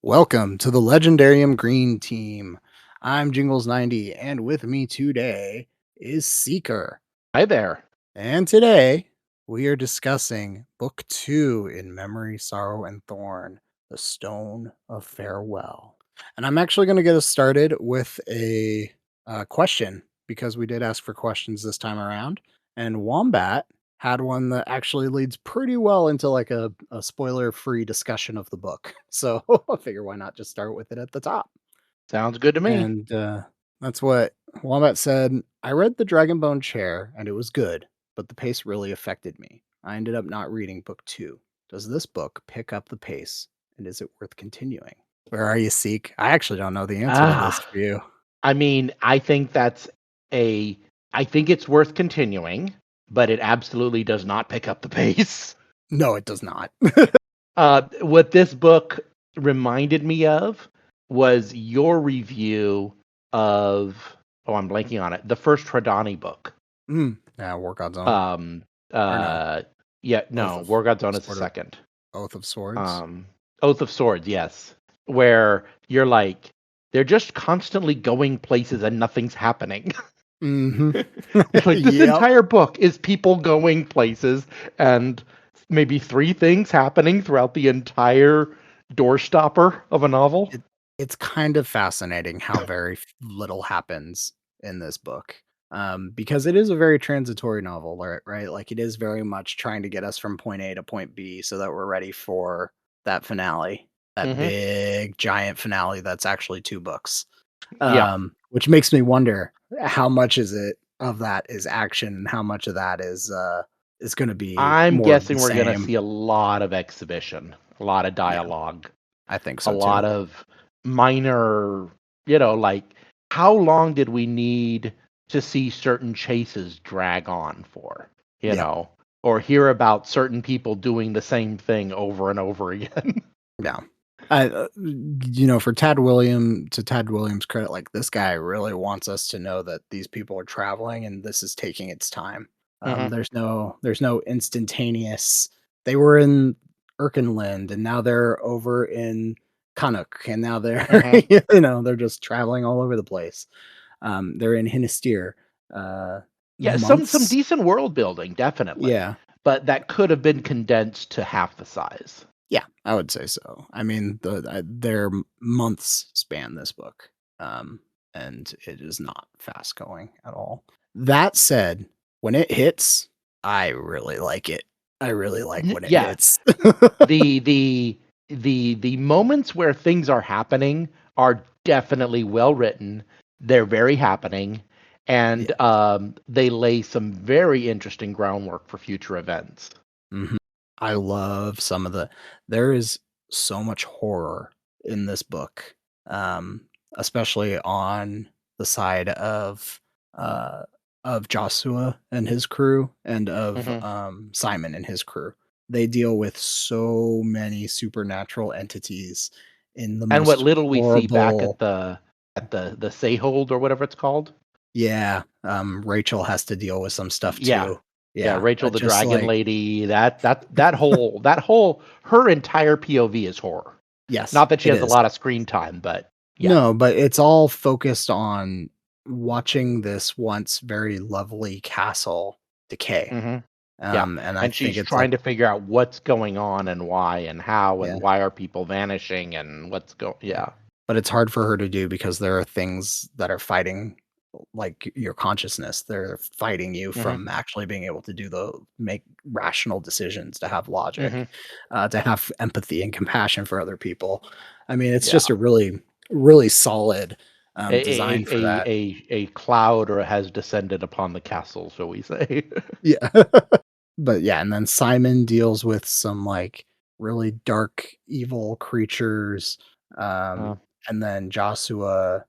Welcome to the Legendarium Green Team. I'm Jingles90, and with me today is Seeker. Hi there. And today we are discussing Book 2 in Memory, Sorrow, and Thorn, The Stone of Farewell. And I'm actually going to get us started with a question because we did ask for questions this time around. And Wombat had one that actually leads pretty well into like a spoiler-free discussion of the book. So I figure why not just start with it at the top. Sounds good to me. And that's what Wombat said. I read The Dragonbone Chair and it was good, but the pace really affected me. I ended up not reading book 2. Does this book pick up the pace and is it worth continuing? Where are you, Seek? I actually don't know the answer to this for you. I mean, I think I think it's worth continuing, but it absolutely does not pick up the pace. No, it does not. What this book reminded me of was your review of, I'm blanking on it, the first Hradani book. Yeah, War God's Own. War God's Own is the second. Oath of Swords. Oath of Swords, yes. Where you're like, they're just constantly going places and nothing's happening. It's like this entire book is people going places and maybe 3 things happening throughout the entire doorstopper of a novel. It's kind of fascinating how very little happens in this book. Because it is a very transitory novel, right? Like it is very much trying to get us from point A to point B so that we're ready for that finale, that big giant finale that's actually 2 books. Which makes me wonder how much of that is action and how much of that is going to be. I'm guessing we're going to see a lot of exhibition, a lot of dialogue. Yeah, I think so. A lot of minor, like how long did we need to see certain chases drag on for, know, or hear about certain people doing the same thing over and over again. Yeah. For Tad Williams' credit, like this guy really wants us to know that these people are traveling and this is taking its time. There's no instantaneous. They were in Erkenland and now they're over in Canuck and now they're they're just traveling all over the place. They're in Hinistir. Some decent world building, definitely. Yeah, but that could have been condensed to half the size. Yeah, I would say so. I mean, their months span this book, and it is not fast going at all. That said, when it hits, I really like it. I really like when it hits. the moments where things are happening are definitely well written. They're very happening, and they lay some very interesting groundwork for future events. Mm-hmm. I love there is so much horror in this book, especially on the side of Joshua and his crew and of Simon and his crew. They deal with so many supernatural entities in the and most what little we horrible... see back at the Sayhold or whatever it's called. Yeah, Rachel has to deal with some stuff too. Yeah, Rachel the dragon lady, that whole her entire POV is horror. Yes. Not that she has a lot of screen time, but No, but it's all focused on watching this once very lovely castle decay. And she's trying to figure out what's going on and why and how and why are people vanishing and what's going But it's hard for her to do because there are things that are fighting like your consciousness. They're fighting you from actually being able to make rational decisions, to have logic, to have empathy and compassion for other people. I mean, it's just a really, really solid design for that. A cloud has descended upon the castle, shall we say. Yeah. But and then Simon deals with some like really dark, evil creatures. And then Joshua,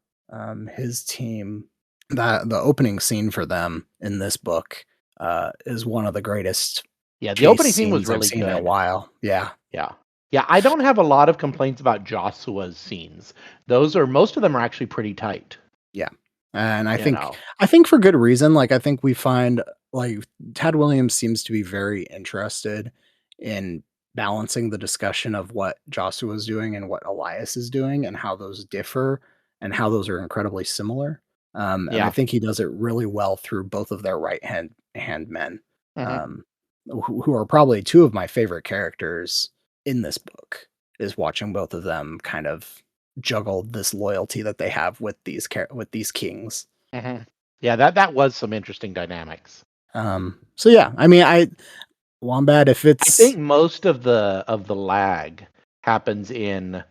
his team, that the opening scene for them in this book is one of the greatest. Yeah, the opening scene was really good in a while. Yeah. I don't have a lot of complaints about Joshua's scenes. Most of them are actually pretty tight. Yeah. And I think for good reason. Like I think we find like Tad Williams seems to be very interested in balancing the discussion of what Joshua is doing and what Elias is doing and how those differ and how those are incredibly similar. And I Yeah. think he does it really well through both of their right hand men, Mhm. um, who are probably two of my favorite characters in this book. Is watching both of them kind of juggle this loyalty that they have with with these kings. Mhm. Yeah, that was some interesting dynamics. So yeah, I mean, Wombat, if I think it's most of the lag happens in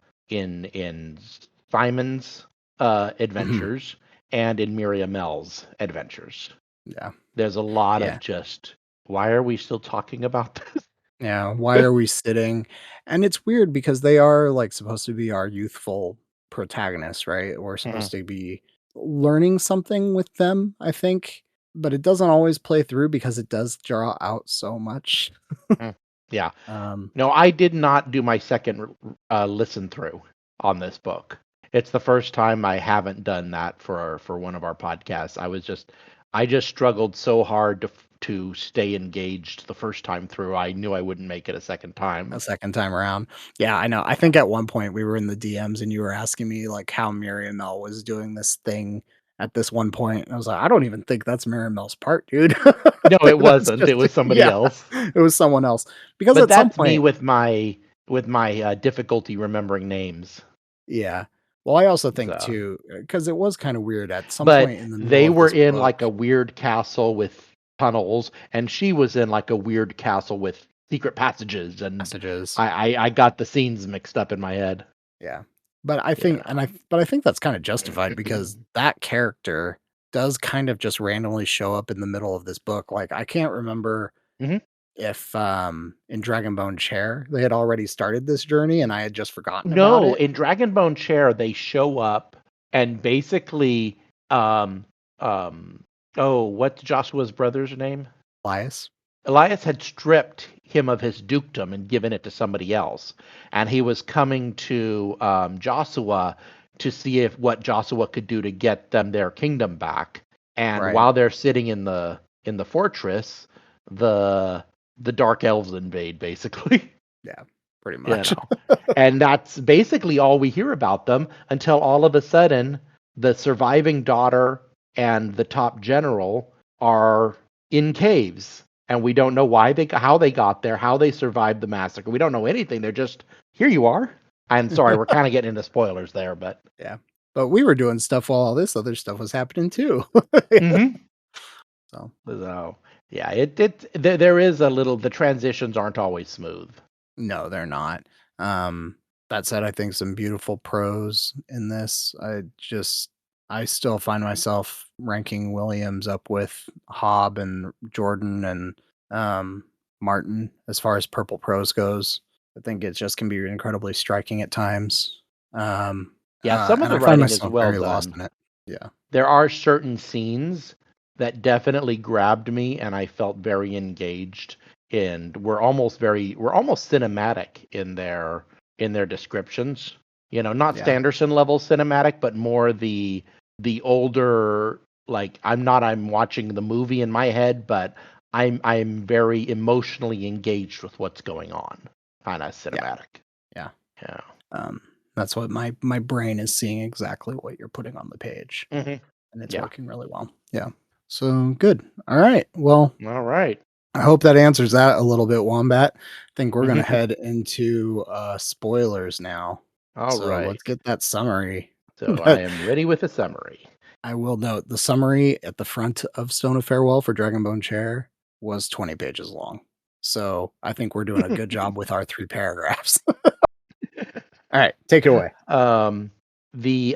Simon's mhm, adventures and in Miriam L's adventures. yeah, There's a lot of yeah. just why are we still talking about this? Yeah, why are we sitting? And it's weird because they are, like, supposed to be our youthful protagonists, right? We're Mhm, supposed to be learning something with them, I think, but it doesn't always play through because it does draw out so much. mhm. Yeah. Um, No, I did not do my second listen through on this book. It's the first time I haven't done that for one of our podcasts. I just struggled so hard to stay engaged the first time through. I knew I wouldn't make it a second time. a second time around. Yeah, I know. I Yeah. think at one point we were in the DMs and you were asking me, like, how Miriam L was doing this thing at this one point, and I was like, "I don't even think that's Miriam L's part, dude." I No, think it that's wasn't. It just was somebody yeah, else. it was someone else. Because But at some that's me point with my difficulty remembering names. yeah. Well, I also think So, too, because it was kinda weird at some but point in the middle they of were this in book like a weird castle with tunnels, and she was in like a weird castle with secret passages, and messages. I got the scenes mixed up in my head. Yeah. But I You think but I think that's kinda justified because that character does kind of just randomly show up in the middle of this book. Like, I can't remember Mhm. if, in Dragonbone Chair, they had already started this journey and I had just forgotten about No, it. in Dragonbone Chair, they show up and basically, um, um, oh, what's Joshua's brother's name? Elias? Elias had stripped him of his dukedom and given it to somebody else, and he was coming to Joshua to see if what Joshua could do to get them their kingdom back. And Right. while they're sitting in the fortress, the the dark elves invade, basically. Yeah. Pretty You much. know, and that's basically all we hear about them until all of a sudden the surviving daughter and the top general are in caves, and we don't know how they got there, how they survived the massacre. We don't know anything. They're just here. You are. I'm sorry, we're kind of getting into spoilers there, but Yeah. But we were doing stuff while all this other stuff was happening too. hmm So so yeah, there is a little. The transitions aren't always smooth. no, they're not. That said, I think some beautiful prose in this. I still find myself ranking Williams up with Hobb and Jordan and um, Martin as far as purple prose goes. I think it just can be incredibly striking at times. Yeah, some of And the I find writing is myself well very lost done. in it. Yeah. There are certain scenes that definitely grabbed me and I felt very engaged and we're almost cinematic in their descriptions. You know, not Yeah. Sanderson level cinematic, but more the older like I'm watching the movie in my head, but I'm very emotionally engaged with what's going on. Kind of Yeah. cinematic. Yeah. Yeah. Um, that's what my brain is seeing exactly what you're putting on the page, Hmm. and it's Yeah. working really well. Yeah. So good. All right. Well, All right. I hope that answers that a little bit, Wombat. I think we're gonna head into spoilers now. All So right. let's get that summary. So I But am ready with a summary. I will note the summary at the front of Stone of Farewell for Dragonbone Chair was 20 pages long. So I think we're doing a good job with our 3 paragraphs. All right, take it away. um, the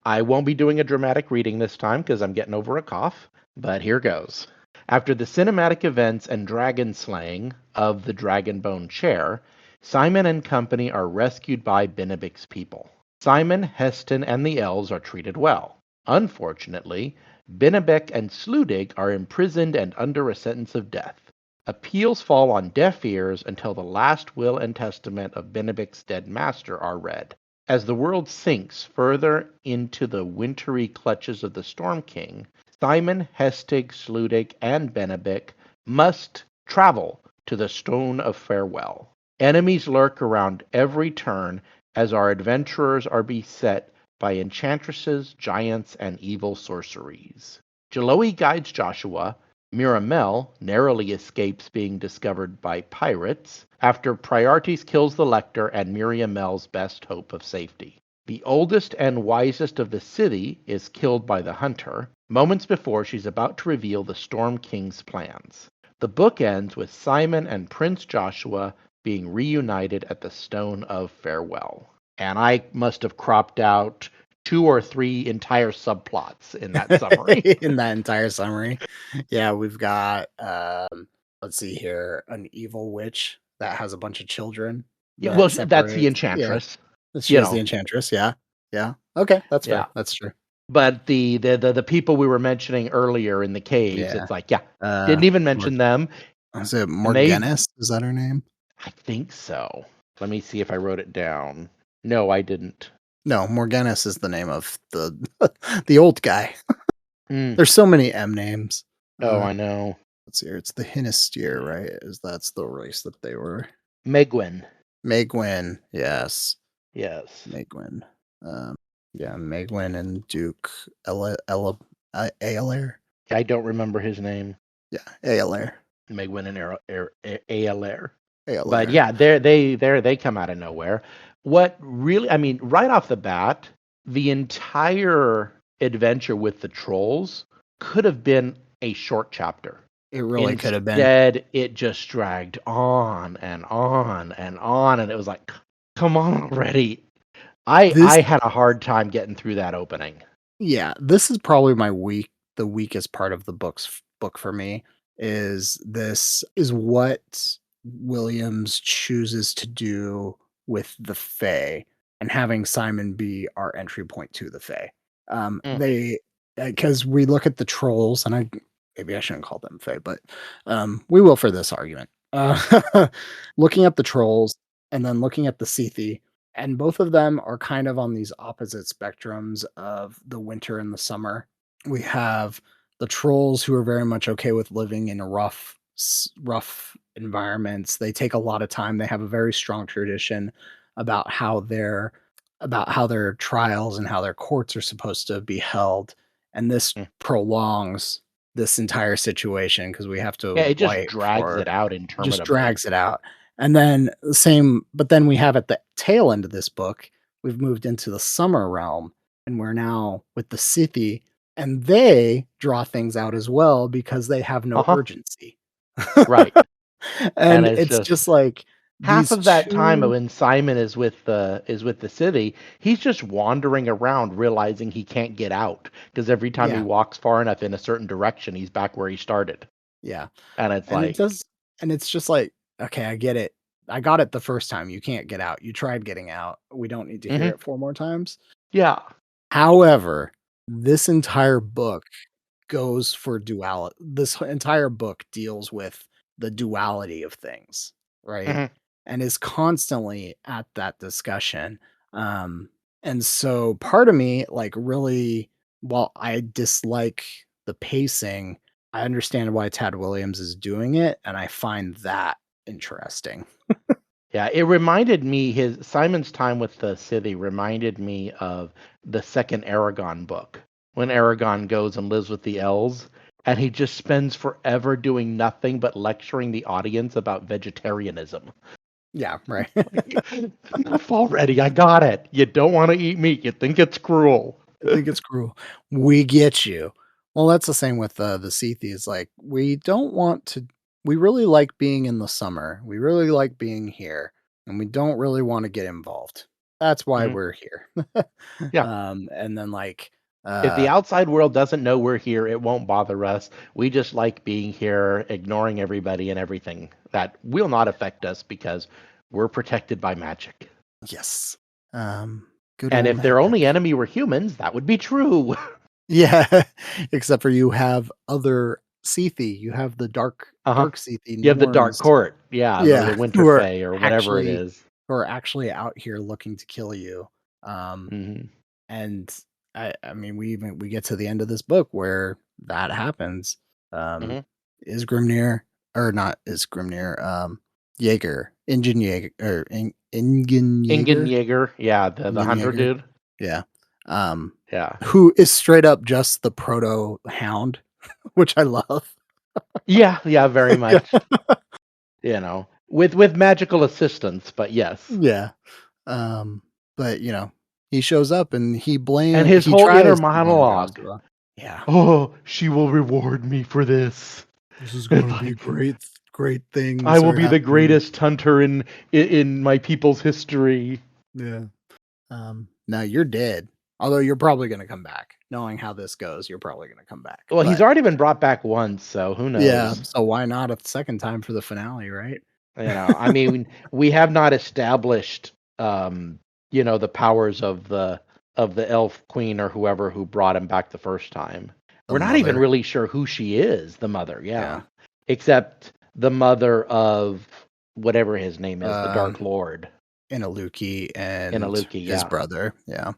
I won't be doing a dramatic reading this time because I'm getting over a cough, but here goes. After the cinematic events and dragon slaying of the Dragonbone Chair, Simon and company are rescued by Benebic's people. Simon, Heston, and the elves are treated well. Unfortunately, Benebec and Sludig are imprisoned and under a sentence of death. Appeals fall on deaf ears until the last will and testament of Benebic's dead master are read. As the world sinks further into the wintry clutches of the Storm King, Simon, Hestig, Sludig, and Benebic must travel to the Stone of Farewell. Enemies lurk around every turn as our adventurers are beset by enchantresses, giants, and evil sorceries. Jaloe guides Joshua. Miramel narrowly escapes being discovered by pirates after Priorities kills the Lector and Miriamel's best hope of safety. The oldest and wisest of the city is killed by the hunter, moments before she's about to reveal the Storm King's plans. The book ends with Simon and Prince Joshua being reunited at the Stone of Farewell. And I must have cropped out 2 or 3 entire subplots in that summary. In that entire summary. Yeah, we've got, let's see here, an evil witch that has a bunch of children Yeah, well, that that's the separates. Yeah, Enchantress, she you is the know. enchantress. Yeah, yeah. Okay, that's Yeah. fair. That's true. But the people we were mentioning earlier in the caves, Yeah. it's like, yeah, Uh, didn't even Mor- mention them. is it And they Morganis? Is that her name? I think so. Let me see if I wrote it down. No, I didn't. No, Morganis is the name of the the old guy. Mm. There's so many M names. Oh, I know. Let's see here. It's the Hinisteer, right? Is that's the race that they were? Megwin. Megwin, yes. Yes. Megwin. Yeah, Megwin and Duke Aelair. I don't remember his name. Yeah, Aelair. Megwin and Aelair. But Aelair. yeah, they come out of nowhere. What really, I mean, right off the bat, the entire adventure with the trolls could have been a short chapter. It really could have been. Instead, it just dragged on and on and on, and it was like, come on already. This I had a hard time getting through that opening. Yeah, this is probably the weakest part of the book for me is this is what Williams chooses to do with the Fae and having Simon be our entry point to the Fae. Mm, They because we look at the trolls and maybe I shouldn't call them Fae, but we will for this argument. Looking at the trolls and then looking at the Seethi, and both of them are kind of on these opposite spectrums of the winter and the summer. We have the trolls who are very much okay with living in rough environments. They take a lot of time. They have a very strong tradition about how their trials and how their courts are supposed to be held. And this mm. prolongs this entire situation because we have Yeah, to it just wait drags for it out just interminably. drags it out. And then but then we have at the tail end of this book, we've moved into the summer realm, and we're now with the Scythi, and they draw things out as well because they have no Uh-huh. urgency. Right. And And it's it's just just like half these of that time two. when Simon is with the city, he's just wandering around realizing he can't get out because every time he Yeah, walks far enough in a certain direction, he's back where he started. yeah. And it's And it like, does and it's just like, "Okay, I get it. I got it the first time. You can't get out. You tried getting out. We don't need to hear mhm, it 4 more times." yeah, However, this entire book goes for duality. This entire book deals with the duality of things, right? mhm, And is constantly at that discussion. Um, and so part of me, like, really, while I dislike the pacing, I understand why Tad Williams is doing it, and I find that interesting. yeah. It reminded me his Simon's time with the city reminded me of the second Aragon book when Aragon goes and lives with the elves. And he just spends forever doing nothing but lecturing the audience about vegetarianism. Yeah, right. Enough already. I got it. You don't want to eat meat. You think it's cruel. I think it's cruel. We get you. Well, that's the same with the Seethies. Like, we don't want to. We really like being in the summer. We really like being here, and we don't really want to get involved. That's why Mhm. we're here. Yeah. And then like, If the uh, outside world doesn't know we're here, it won't bother us. We just like being here, ignoring everybody and everything that will not affect us because we're protected by magic. yes, good And old if their magic. only enemy were humans, that would be true. Yeah, except for you have other Seethi. You have the Uh-huh. dark Seethi You have the Dark Norns. Court. Yeah, the Yeah, Winter who are Fae or whatever it actually is. out here looking to kill you. Um, Hmm. and I mean, we get to the end of this book where that happens. Um, Hmm. is Grimnir or not? Is Grimnir? Jaeger, Engine Jaeger, or Ingen Ingen Jaeger, Jaeger, yeah, the Ingen hunter Jaeger. dude. Yeah. Um, Yeah. who is straight up just the proto hound, which I love. Yeah, yeah, very Yeah. much, with magical assistance, but yes. Yeah. Um, but he shows up and And his he whole inner tries to blame monologue, Joshua. Yeah. "Oh, she will reward me for this." This is It's gonna be like, great "I things will are be the happening. greatest hunter in my people's history." Yeah. Now you're dead. Although you're probably gonna come back. Knowing how this goes, you're probably gonna come back. Well, he's But already been brought back once, so who yeah, knows? so why not a second time for the finale, right? I mean, we have not established, the powers of the elf queen or whoever who brought him back the first time. The We're not even mother. really sure who she is, the mother, Yeah. yeah. Except the mother of whatever his name is, the Um, Dark Lord, Inaluki and Inaluki, his yeah. brother. Yeah.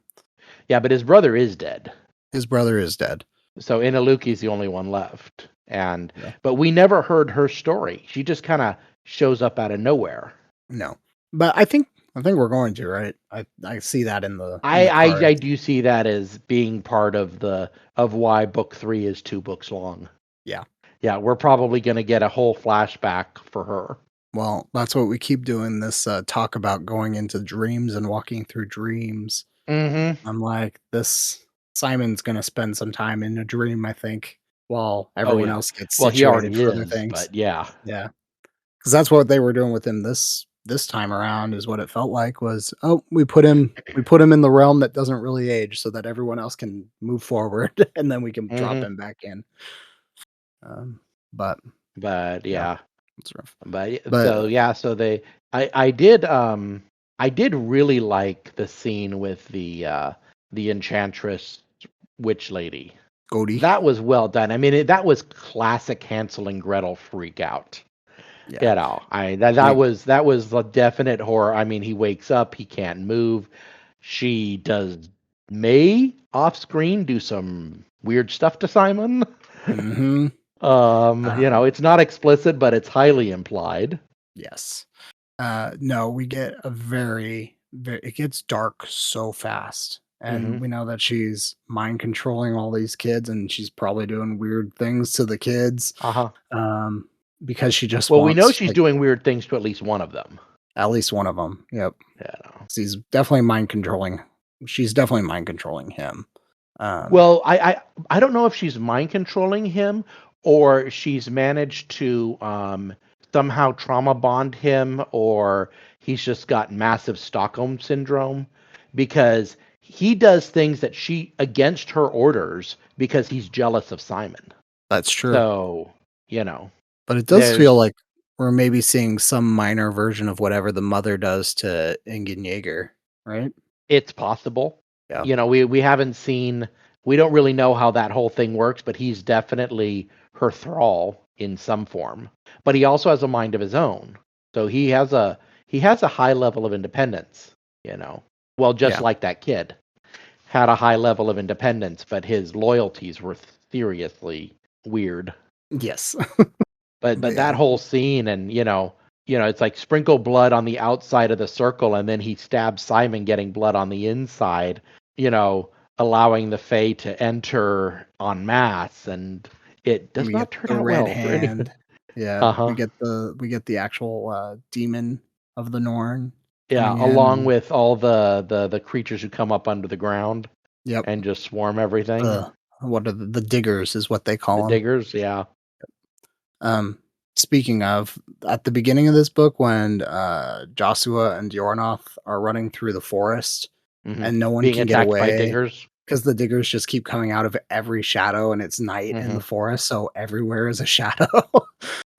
Yeah, but his brother is dead. His brother is dead. So Inaluki's the only one left. Yeah. But we never heard her story. She just kind of shows up out of nowhere. No. But I think we're going to, right? I see that in the I, I cards. I do see that as being part of the of why book 3 is 2 books long. Yeah. Yeah, we're probably going to get a whole flashback for her. Well, that's what we keep doing this talk about going into dreams and walking through dreams. Mhm. I'm like, this Simon's gonna spend some time in a dream, I think, while Oh everyone yeah. else gets Well, he situated already for other is, things. but yeah. Yeah, because that's what they were doing with him this time around is what it felt like was, "Oh, we put him in the realm that doesn't really age so that everyone else can move forward, and then we can drop Mhm. him back in." Um, but But yeah, yeah. it's rough. So But yeah, so they I did really like the scene with the enchantress witch lady. Goldie, That was well done. I mean, that was classic Hansel and Gretel freak out. yeah, we That was the definite horror. I mean, he wakes up, he can't move. She does may off screen do some weird stuff to Simon. mhm, It's not explicit, but it's highly implied. yes. No, we get a very it gets dark so fast. And Hmm. we know that she's mind controlling all these kids and she's probably doing weird things to the kids. Uh-huh. Um, because she just Well, we know wants she's like doing weird things to at least one of them. at least one of them. Yep. Yeah. She's definitely mind controlling. She's definitely mind controlling him. Um, Well, I don't know if she's mind controlling him or she's managed to somehow trauma bond him or he's just got massive Stockholm syndrome because he does things that she against her orders because he's jealous of Simon. that's true. So, you know, But it does feel there's like we're maybe seeing some minor version of whatever the mother does to Ingen Jaeger, right? it's possible. Yeah. We haven't seen we don't really know how that whole thing works, but he's definitely her thrall in some form. But he also has a mind of his own. So he has a high level of independence, you know. Well, just Yeah. like that kid had a high level of independence, but his loyalties were seriously weird. Yes. But But that yeah. whole scene and it's like sprinkle blood on the outside of the circle and then he stabs Simon getting blood on the inside, you know, allowing the Fae to enter en masse and it And does we get not turn the out red well for anyone. hand. Yeah, Uh-huh. we get the actual, demon of the Norn Yeah, coming in along and with all the creatures who come up under the ground yep, and just swarm everything. what are the diggers is what they The call them. diggers, yeah. Speaking of, at the beginning of this book when, Joshua and Yornoth are running through the forest Hmm. and no one Being can get attacked by away diggers. because the diggers just keep coming out of every shadow and it's night in Hmm. the forest, so everywhere is a shadow.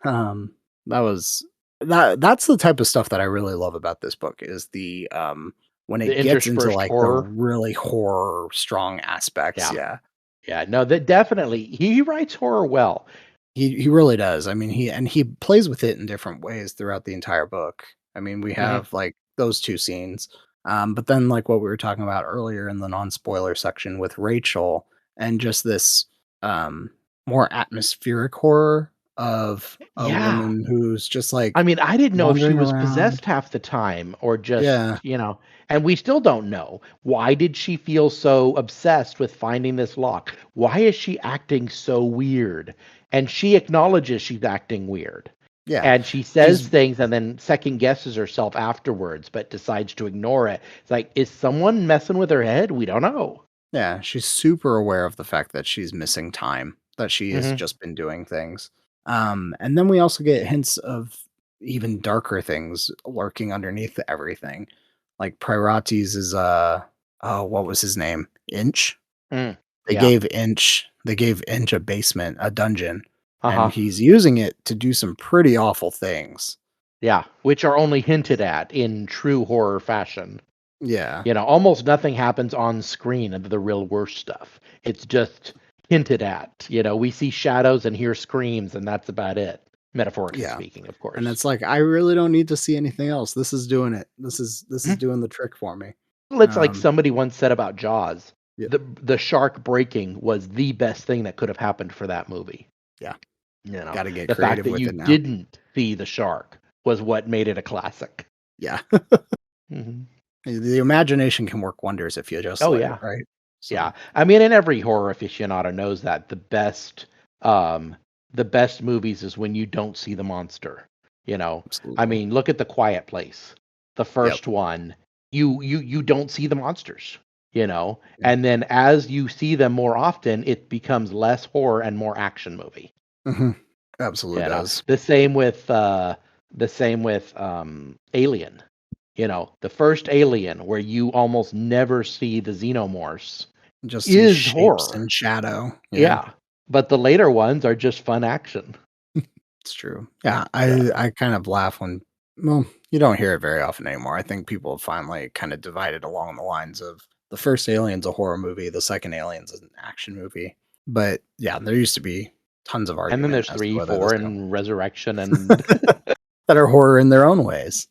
Um, that was that's the type of stuff that I really love about this book is when The it gets into, interspersed like, the horror. really horror strong aspects, Yeah. yeah. Yeah, no, that definitely he writes horror well. He really does. I mean, he plays with it in different ways throughout the entire book. I mean, we Hmm. have, like, those 2 scenes, but then, like, what we were talking about earlier in the non-spoiler section with Rachel and just this, um, more atmospheric horror of a Yeah. woman who's just, I like, mean, I didn't know if she wandering was around. possessed half the time or just, Yeah, and we still don't know. Why did she feel so obsessed with finding this lock? Why is she acting so weird? And she acknowledges she's acting weird. yeah. And she says She's things and then second guesses herself afterwards, but decides to ignore it. It's like, is someone messing with her head? We don't know. Yeah, she's super aware of the fact that she's missing time, that she has Hmm. just been doing things. And then we also get hints of even darker things lurking underneath everything. Like Priorities is oh, what was his name? Inch? Mm, yeah. They gave Inch a basement, a dungeon, Uh and huh. he's using it to do some pretty awful things. Yeah. Which are only hinted at in true horror fashion. Yeah. Almost nothing happens on screen of the real worst stuff. It's just hinted at. We see shadows and hear screams, and that's about it. Metaphorically Yeah. speaking, of And course. it's like I really don't need to see anything else. This is doing it. This is Mhm. doing the trick for me. Well, it's like Um somebody once said about Jaws. yeah. The shark breaking was the best thing that could have happened for that movie. Yeah. You know, Got to get the fact creative that with you it now. didn't see the shark was what made it a classic. Yeah. Hmm. The imagination can work wonders if you just Oh let it, yeah. right? Yeah, So, I mean, and every horror aficionado knows that um, the best movies is when you don't see the monster. I absolutely. mean, look at The Quiet Place, the Yep. first one. You don't see the monsters. Yeah. And then as you see them more often, it becomes less horror and more action movie. Mhm. Absolutely does. The same with Alien. The first Alien, where you almost never see the xenomorphs, Just see is shapes horror. and shadow. Yeah, Yeah, but the later ones are just fun action. it's true. Yeah, Yeah. I kind of laugh when well, you don't hear it very often anymore. I think people have finally kind of divided along the lines of the first Alien's a horror movie, the second Alien's an action movie. But yeah, there used to be tons of And then argument there's as to 3, whether 4, this go and Resurrection, and that are horror in their own ways.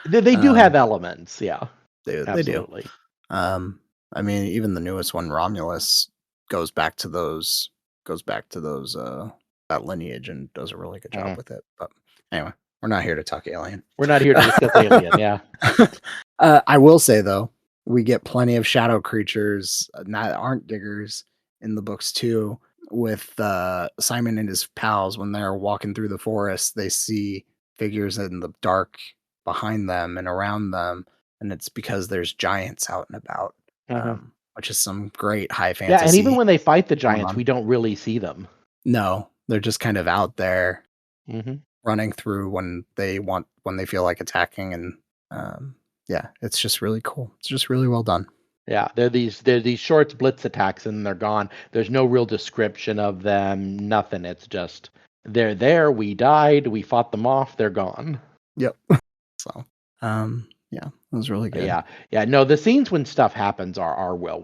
they do have Um, elements, yeah, they do. absolutely. Um, I mean, even the newest one, Romulus, goes back to those that lineage and does a really good job Mhm. with it. But anyway, we're not here to talk Alien. We're not here to discuss Alien, yeah. I will say though, we get plenty of shadow creatures that aren't diggers in the books too. With Simon and his pals, when they're walking through the forest, they see figures in the dark behind them and around them, and it's because there's giants out and about, Mhm. which is some great high Yeah, and even fantasy when they fight the going giants, on. we don't really see them. No, they're just kind of out there Mhm. running through when they feel like attacking, and yeah, it's just really cool. It's just really well done. Yeah, they're these short blitz attacks and they're gone. There's no real description of them, nothing. It's just they're there, we died, we fought them off, they're gone. Yep. So, yeah, it was really good. Yeah, yeah. No, the scenes when stuff happens are well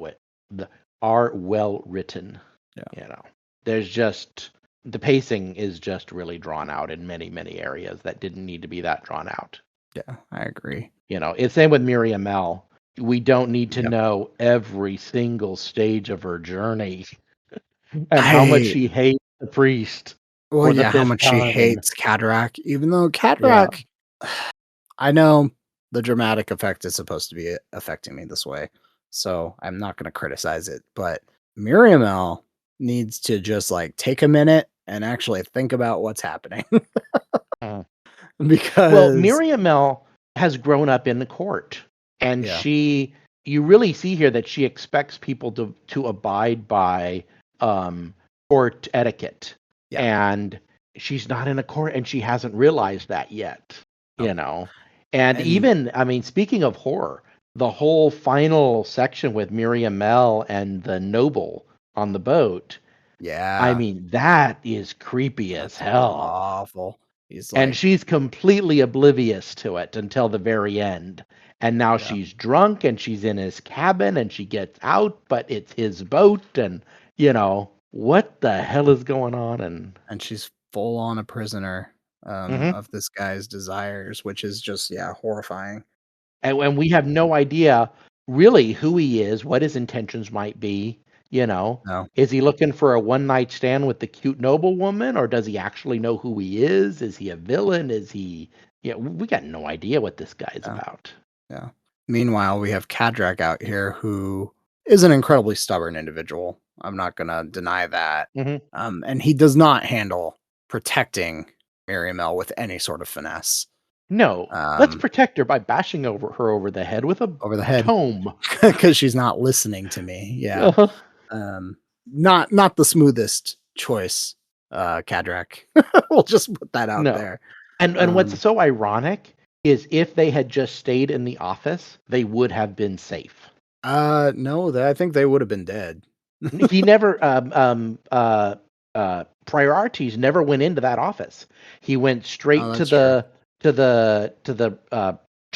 written. Yeah, You know, there's just the pacing is just really drawn out in many areas that didn't need to be that drawn out. yeah, I agree. It's same with Miriam L. We don't need to Yep. know every single stage of her journey and how much I she hates the priest well, for the yeah, how fifth much she time. hates Cadrak, even though Yeah. Cadrak, I know the dramatic effect is supposed to be affecting me this way, so I'm not going to criticize it. But Miriam L needs to just like take a minute and actually think about what's happening Well, because Miriam L has grown up in the court, and yeah, you really see here that she expects people to abide by court etiquette, yeah, and she's not in a court, and she hasn't realized that yet, oh, you know. And and even, I mean, speaking of horror, the whole final section with Miriam L and the noble on the boat, I yeah, mean, that is creepy as that's hell. awful. He's And like, she's completely oblivious to it until the very end. And now yeah, she's drunk and she's in his cabin and she gets out, but it's his boat. And, what the hell is going on? And and she's full on a prisoner Mhm. of this guy's desires, which is just yeah, horrifying. and we have no idea really who he is, what his intentions might be. You know, No. is he looking for a one night stand with the cute noblewoman, or does he actually know who he is? Is he a villain? Is he? Yeah, we got no idea what this guy's Yeah. about. Yeah. Meanwhile, we have Cadrak out here who is an incredibly stubborn individual. I'm not gonna deny that. Hmm. And he does not handle protecting Miriamel with any sort of finesse. No, let's Um, protect her by bashing over the head with a over the head tome. because she's not listening to me. Yeah. Uh-huh. Um, not the smoothest choice, Cadrak. We'll just put that out No. there. And what's Um, so ironic is if they had just stayed in the office, they would have been safe. no, I think they would have been dead. He never priorities never went into that office. He went Oh, straight that's true. to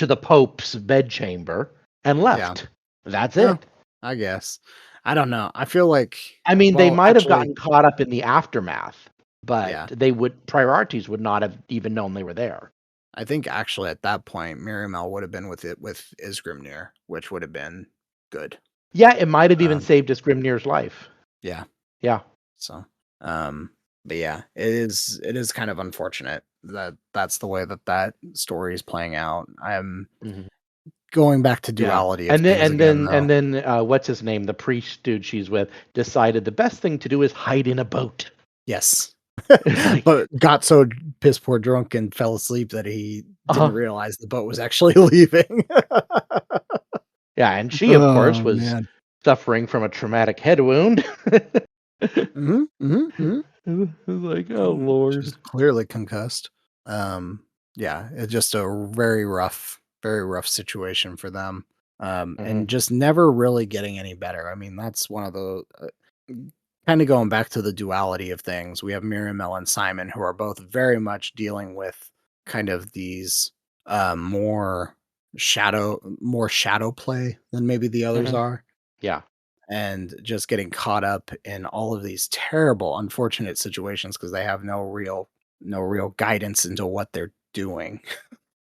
the Pope's bedchamber and Yeah. left. That's Yeah, it. I guess. I don't know. I feel like, I mean, they well, might have actually, gotten caught up in the aftermath, but yeah. they would priorities would not have even known they were there. I think actually at that point, Miriamel would have been with Isgrimnir, which would have been good. Yeah, it might have even Um, saved Grimnir's life. yeah. Yeah. So, um, but yeah, it is kind of unfortunate that that's the way that that story is playing out. I'm Mhm. going back to Yeah. duality of And then things and again, then though. and then what's his name? The priest dude she's with decided the best thing to do is hide in a boat. Yes. It's like, But got so piss poor drunk and fell asleep that he didn't uh-huh. realize the boat was actually leaving. Yeah, and she of course Oh, was man. suffering from a traumatic head wound. Mhm, mhm, mhm. It was like, oh Lord. She's clearly concussed. Um, yeah, it's just a very rough situation for them. Hmm. And just never really getting any better. I mean, that's one of the kind of going back to the duality of things. We have Miriamel and Simon who are both very much dealing with kind of these more shadow play than maybe the others Hmm. are, Yeah. and just getting caught up in all of these terrible unfortunate situations because they have no real guidance into what they're doing.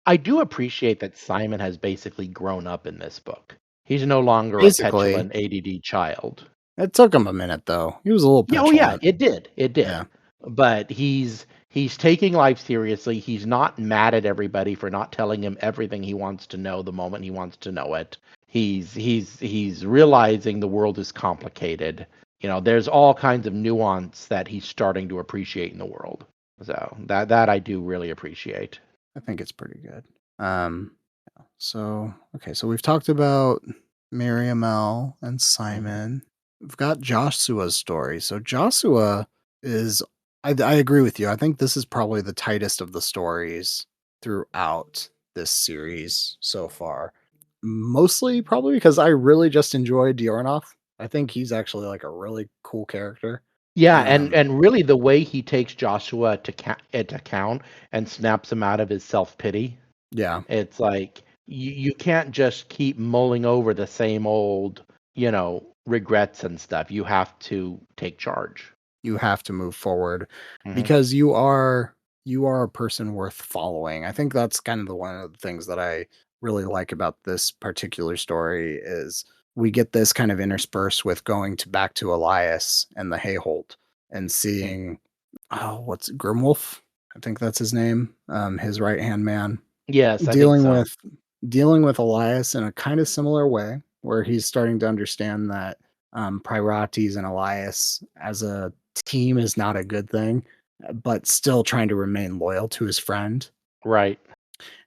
I do appreciate that Simon has basically grown up in this book. He's no longer a Basically, petulant ADD child. it took him a minute though. He was a little Yeah, oh yeah, petulant. it did. It Yeah. did. But he's taking life seriously. He's not mad at everybody for not telling him everything he wants to know the moment he wants to know it. He's realizing the world is complicated. You know, there's all kinds of nuance that he's starting to appreciate in the world. So that I do really appreciate. I think it's pretty good. So okay, so we've talked about Miriamel and Mhm. Simon. We've got Joshua's story. So Joshua is I agree with you. I think this is probably the tightest of the stories throughout this series so far. Mostly probably because I really just enjoy Diornoff. I think he's actually like a really cool character. Yeah, Um, and really the way he takes Joshua to account and snaps him out of his self-pity. yeah, It's like you can't just keep mulling over the same old, regrets and stuff. You have to take charge. you have to move forward Hmm. because you are a person worth following. I think that's kind of the one of the things that I really like about this particular story is we get this kind of interspersed with going to back to Elias and the Hayholt and seeing what's Grimwolf? I think that's his name. His right hand man Yes, I think dealing so. with dealing with Elias in a kind of similar way, where he's starting to understand that Priorities and Elias as a team is not a good thing, but still trying to remain loyal to his friend, Right.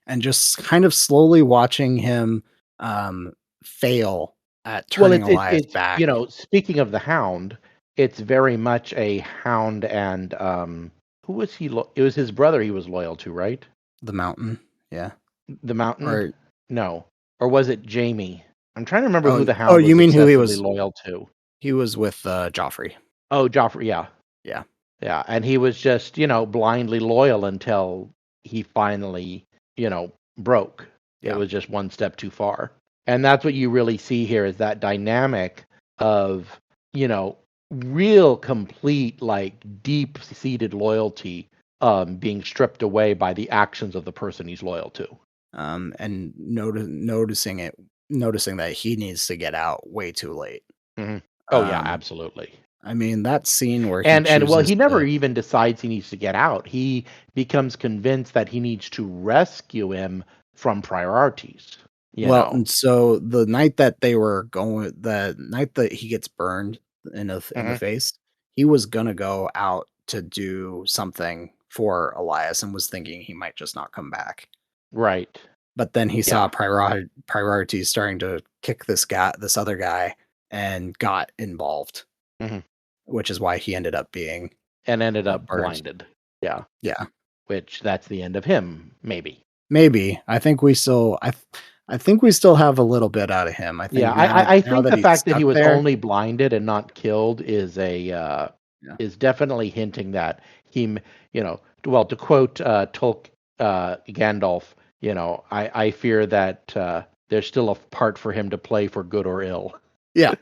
and just kind of slowly watching him um, fail at Well, turning Elias it's back. speaking of the Hound, it's very much a Hound and who was it was his brother he was loyal to, right? The mountain, yeah, The Mountain? or No. Or was it Jamie? I'm trying to remember who oh the oh, Hound you was mean who he excessively was? loyal to. He was with Joffrey. Oh, Joffrey, yeah. Yeah, Yeah, and he was just, blindly loyal until he finally, broke. It yeah. was just one step too far. And that's what you really see here is that dynamic of, you know, real complete like deep-seated loyalty being stripped away by the actions of the person he's loyal to. And noticing that he needs to get out way too late. Hmm. Oh, yeah, absolutely. I mean, that scene where he And well, chooses he never to even decides he needs to get out. He becomes convinced that he needs to rescue him from priorities, you well, know? and so the night that he gets burned in the Mhm. face, he was gonna go out to do something for Elias and was thinking he might just not come back. Right. But then he saw Yeah. priorities starting to kick this other guy, and got involved, Mhm. which is why he ended up being, And ended up burned. blinded. Yeah. Yeah. Which that's the end of him, maybe. Maybe. I think we still have a little bit out of him. I Yeah, think now I now think that the he's fact that he stuck was there. only blinded and not killed Yeah. is definitely hinting that well, to quote Gandalf, I fear that there's still a part for him to play for good or ill. Yeah.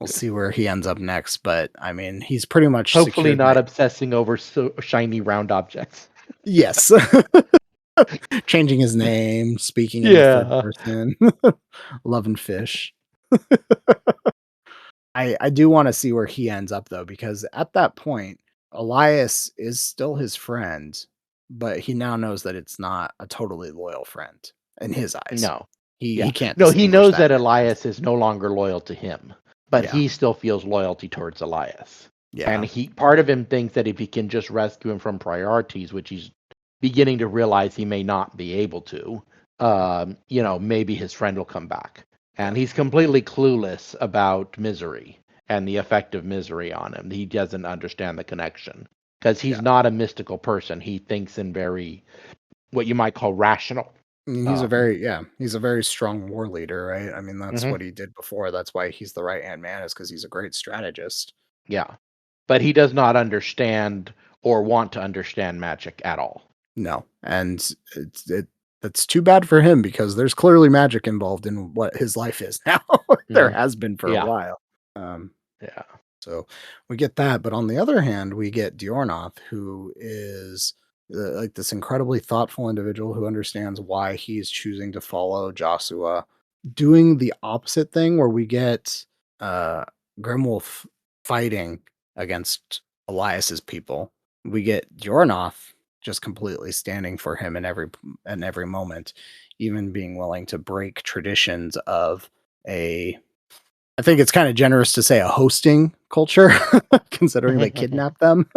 We'll see where he ends up next, but, I mean, he's pretty much Hopefully secured not that. obsessing over so shiny round objects. Yes. Changing his name, speaking in the 3rd Yeah. person, loving fish. I do wanna see where he ends up, though, because at that point, Elias is still his friend, but he now knows that it's not a totally loyal friend in his eyes. No. He Yeah. can't No, he distinguish knows that that difference. Elias is no longer loyal to him, but Yeah, he still feels loyalty towards Elias. And yeah, he part of him thinks that if he can just rescue him from priorities, which he's beginning to realize he may not be able to, yeah, maybe his friend will come back. And yeah, he's completely clueless about misery and the effect of misery on him. He doesn't understand the connection because he's yeah. not a mystical person. He thinks in very what you might call rational. I mean, Um, he's a very strong war leader, right? I mean, that's mhm. what he did before. That's why he's the right-hand man, is because he's a great strategist. Yeah. But he does not understand or want to understand magic at all. No, and that's too bad for him because there's clearly magic involved in what his life is now. There Mhm. has been for a Yeah. while. Um, Yeah. so we get that, but on the other hand, we get Diornoth, who is like this incredibly thoughtful individual who understands why he's choosing to follow Joshua, doing the opposite thing where we get uh Grimwolf fighting against Elias's people. We get Diornoth just completely standing for him in every moment, even being willing to break traditions of a I think it's kinda generous to say a hosting culture considering they kidnapped them,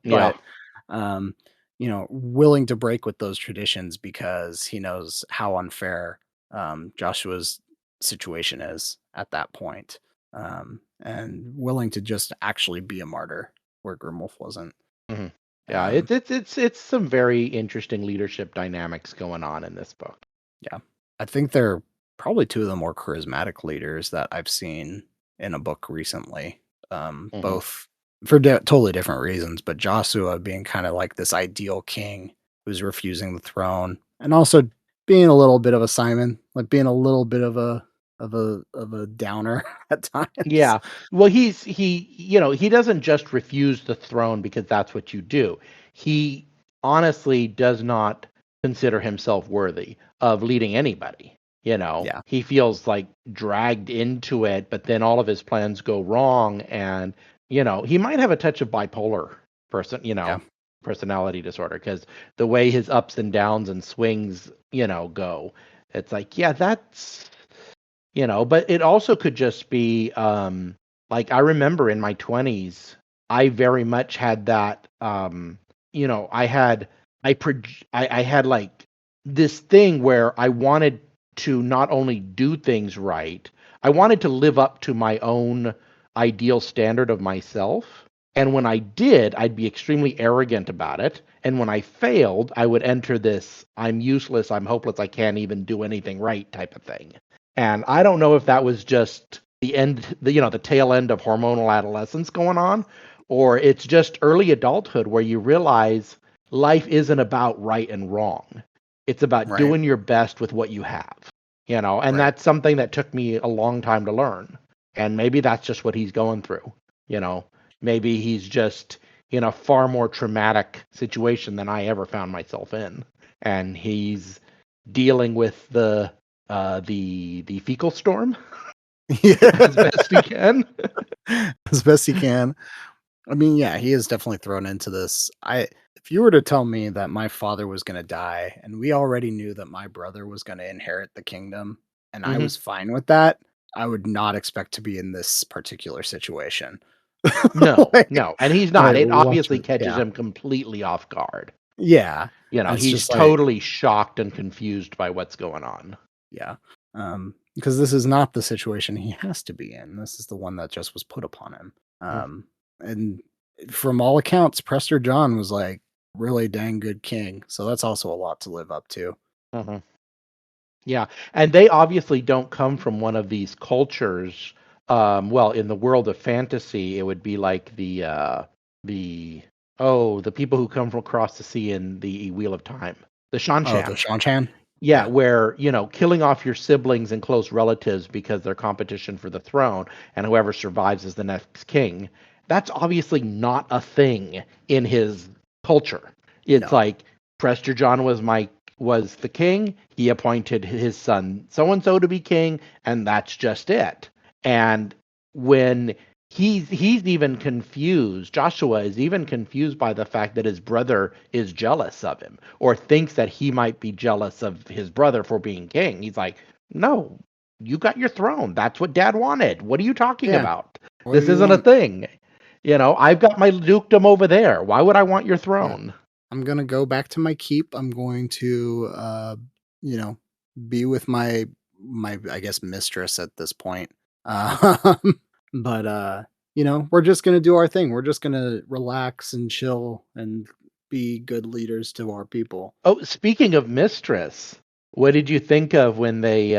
Yeah. but, um, willing to break with those traditions because he knows how unfair, Joshua's situation is at that point, and willing to just actually be a martyr where Grimwolf wasn't. Mhm. Yeah, Um, it's some very interesting leadership dynamics going on in this book. yeah. I think they're probably 2 of the more charismatic leaders that I've seen in a book recently, Mhm. both for totally different reasons, but Joshua being kinda like this ideal king who's refusing the throne, and also being a little bit of a Simon, like being a little bit of a downer at times. Yeah. Well, he doesn't just refuse the throne because that's what you do. He honestly does not consider himself worthy of leading anybody. Yeah, He feels like dragged into it, but then all of his plans go wrong. And, he might have a touch of bipolar person, yeah, personality disorder because the way his ups and downs and swings, go, it's like, yeah, but it also could just be like I remember in my 20s, I very much had that I had I had like this thing where I wanted to not only do things right, I wanted to live up to my own ideal standard of myself. And when I did, I'd be extremely arrogant about it. And when I failed, I would enter this I'm useless, I'm hopeless, I can't even do anything right type of thing. And I don't know if that was just the tail end of hormonal adolescence going on, or it's just early adulthood where you realize life isn't about right and wrong. It's about right, doing your best with what you have, and right. that's something that took me a long time to learn. And maybe that's just what he's going through, you know. Maybe he's just in a far more traumatic situation than I ever found myself in. And he's dealing with the fecal storm. as best he can. as best he can. I mean, yeah, he is definitely thrown into this. If you were to tell me that my father was gonna die, and we already knew that my brother was gonna inherit the kingdom, and I Mhm. was fine with that, I would not expect to be in this particular situation. No, Like no, and he's not. like, It watch obviously it. catches Yeah. him completely off guard. Yeah. You know, And it's he's just like, totally shocked and confused by what's going on. yeah. Because this is not the situation he has to be in. This is the one that just was put upon him. Mm, And from all accounts, Prester John was like really dang good king. So that's also a lot to live up to. mhm. Yeah, and they obviously don't come from one of these cultures. Well, in the world of fantasy, it would be like the the people who come from across the sea in the Wheel of Time, the Oh, the Shanshan. Shanchan? Yeah, Yeah. where, killing off your siblings and close relatives because they're competition for the throne, and whoever survives is the next king. That's obviously not a thing in his culture. It's No. like Prester John was the king. He appointed his son so and so to be king, and that's just it. And when he's even confused, Joshua is even confused by the fact that his brother is jealous of him or thinks that he might be jealous of his brother for being king. He's like, no, you got your throne. That's what dad wanted. What are you talking Yeah. about? What do This you isn't a want? thing. I've got my dukedom over there. Why would I want your Yeah. throne? I'm gonna go back to my keep. I'm going to you know, be with my I guess mistress at this point. But we're just gonna do our thing. We're just gonna relax and chill and be good leaders to our people. Oh, speaking of mistress, what did you think of when they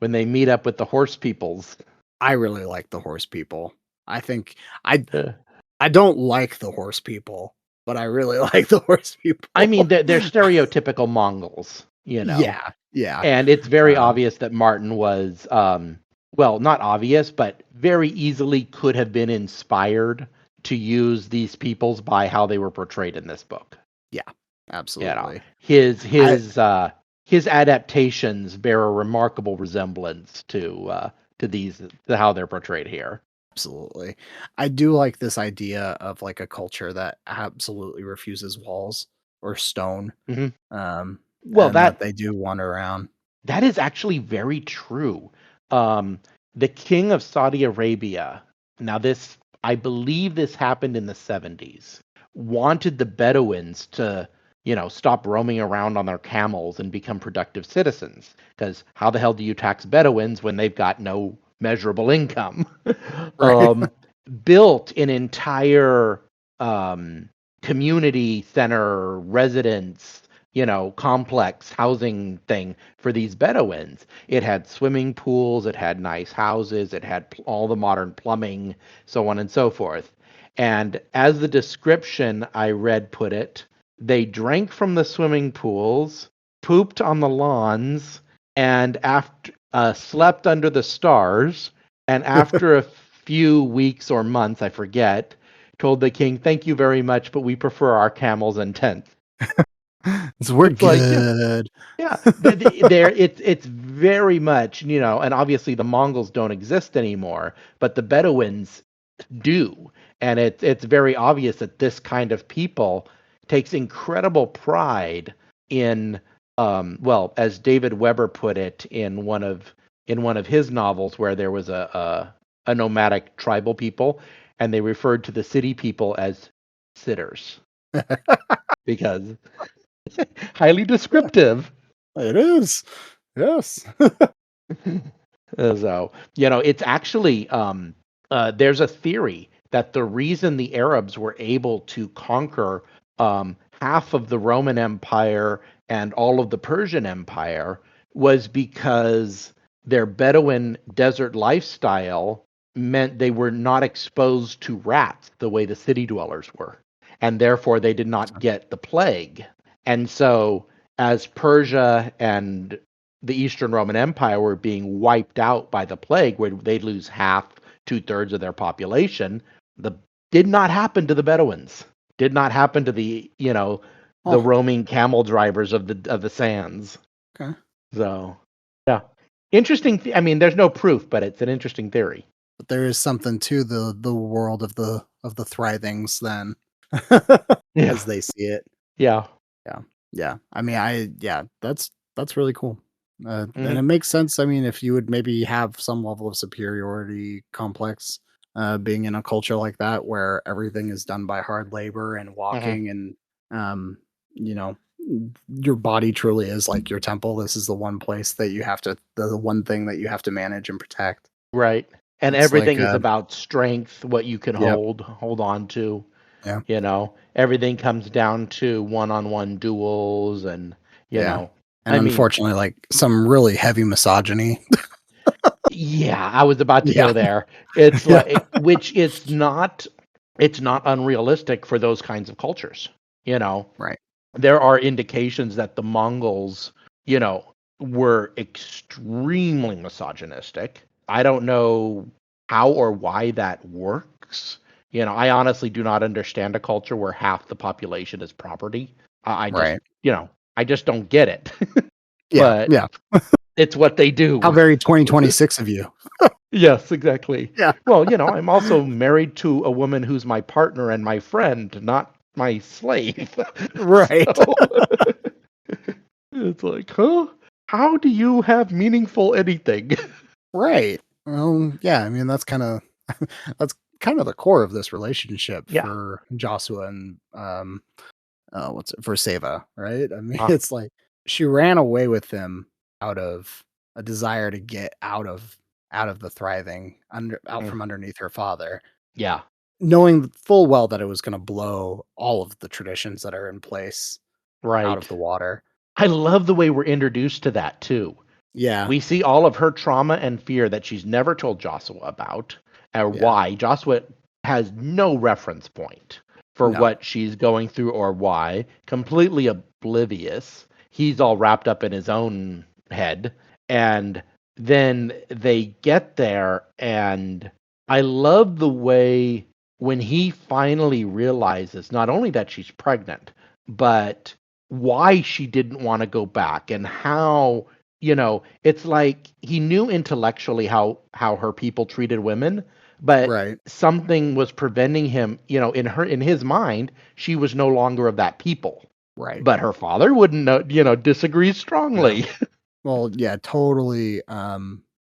meet up with the horse peoples? I really like the horse people. I think I Uh, I don't like the horse people, but I really like the horse I mean, people. they're stereotypical Mongols. Yeah, yeah. And it's very Um, obvious that Martin was, well, not obvious, but very easily could have been inspired to use these peoples by how they were portrayed in this book. yeah, You know, absolutely. his I his uh, his adaptations bear a remarkable resemblance to these to how they're portrayed here. Absolutely. I do like this idea of like a culture that absolutely refuses walls or stone, Hmm. um, Well, and that that they do wander around. that is actually very true. Um, the king of Saudi Arabia, now this, I believe this happened in the 70s, wanted the Bedouins to, stop roaming around on their camels and become productive citizens. Because how the hell do you tax Bedouins when they've got no measurable income? Right. um, Built an entire um, community center, residence, complex housing thing for these Bedouins. It had swimming pools, it had nice houses, it had all the modern plumbing, so on and so forth. And as the description I read put it, they drank from the swimming pools, pooped on the lawns, and after slept under the stars. And after a few weeks or months, I forget, told the king, "Thank you very much, but we prefer our camels and tents." So we're It's like, yeah, good. yeah, there it's very much, and obviously the Mongols don't exist anymore, but the Bedouins do, and it's very obvious that this kind of people takes incredible pride in, well, as David Weber put it in one of his novels, where there was a nomadic tribal people, and they referred to the city people as sitters because highly descriptive. It is. Yes. So, it's actually, there's a theory that the reason the Arabs were able to conquer half of the Roman Empire and all of the Persian Empire was because their Bedouin desert lifestyle meant they were not exposed to rats the way the city dwellers were. And therefore, they did not get the plague. And so, as Persia and the Eastern Roman Empire were being wiped out by the plague, where they'd lose half, 2/3 of their population. The did not happen to the Bedouins. Did not happen to the Oh, roaming camel drivers of the sands. okay. So yeah. Interesting. I mean, there's no proof, but it's an interesting theory. But there is something to the world of the thrivings then, Yeah. as they see it. Yeah. Yeah. Yeah. I mean, that's really cool. And it Hmm. makes sense. I mean, if you would maybe have some level of superiority complex, being in a culture like that where everything is done by hard labor and Hmm. walking and, um, you know, your body truly is like your temple. This is the one place that you have to, the one thing that you have to manage and protect. Right. And It's like, everything is about strength, what you can yep, hold on to. yeah, Everything comes down to one-on-one duels, and yeah. And I mean, unfortunately, like some really heavy misogyny. yeah, I was about to Yeah. go there. It's Yeah. like, which it's not unrealistic for those kinds of cultures. You know, Right. there are indications that the Mongols, you know, were extremely misogynistic. I don't know how or why that works. I honestly do not understand a culture where half the population is property. I just, Right. I just don't get it. Yeah. But Yeah. it's what they How do. very 2026 of you. Yes, exactly. Yeah. Well, I'm also married to a woman who's my partner and my friend, not my slave. Right. So it's like, huh? How do you have meaningful anything? Right. Well, yeah, I mean, that's kinda that's kind of the core of this relationship Yeah. for Joshua and, what's it for Seva, right? I mean, Uh, it's like she ran away with him out of a desire to get out of the thriving out mm, from underneath her father, yeah. knowing full well that it was gonna blow all of the traditions that are in place out Right. of the water. I love the way we're introduced to that too. Yeah. We see all of her trauma and fear that she's never told Joshua about, or Yeah. why. Joshua has no reference point for No. what she's going through or why, completely oblivious. He's all wrapped up in his own head. And then they get there, and I love the way when he finally realizes not only that she's pregnant, but why she didn't want to go back and how it's like he knew intellectually how her people treated women, but Right. something was preventing him, in his mind, she was no longer of that people. Right. But her father wouldn't know, disagrees No. strongly. Well, yeah, totally,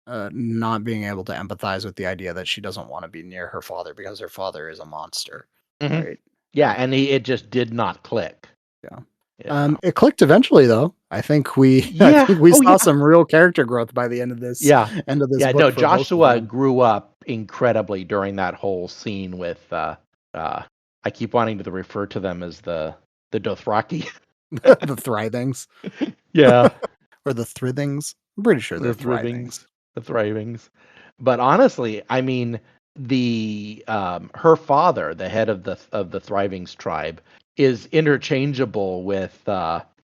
not being able to empathize with the idea that she doesn't wanna be near her father because her father is a monster, Mhm. right? Yeah, Yeah, and it just did not click. yeah. Yeah. It clicked eventually, though. I think we I Yeah. think we Oh saw yeah. some real character growth by the Yeah. end of this Yeah, no, book for both of Joshua them. grew up incredibly during that whole scene with uh I keep wanting to refer to them as the Dothraki. The Thrithings Yeah. or the Thrithings. I'm pretty sure they're The Thrithings. thrivings, the thrivings. But honestly, I mean, the her father, the head of the thrivings tribe, is interchangeable with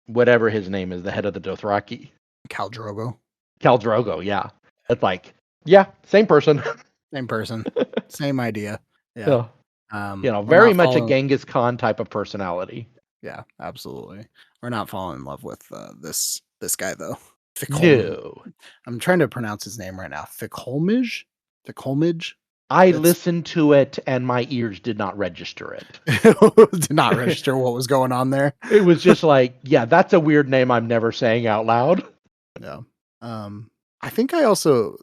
whatever his name is, the head of the Dothraki. Khal Drogo, Khal Drogo, yeah. It's like, yeah, same person. same person, same idea. Yeah, Yeah. we're Very not much a following. Genghis Khan type of personality. Yeah, absolutely. We're not falling in love with, this guy, though. Fickholm No. I'm trying to pronounce his name right now. Fickholmige? Fickholmige? I That's listened to it and my ears did not register it. did not register what was going on there. It was just like, yeah, that's a weird name I'm never saying out loud. Yeah. I think I also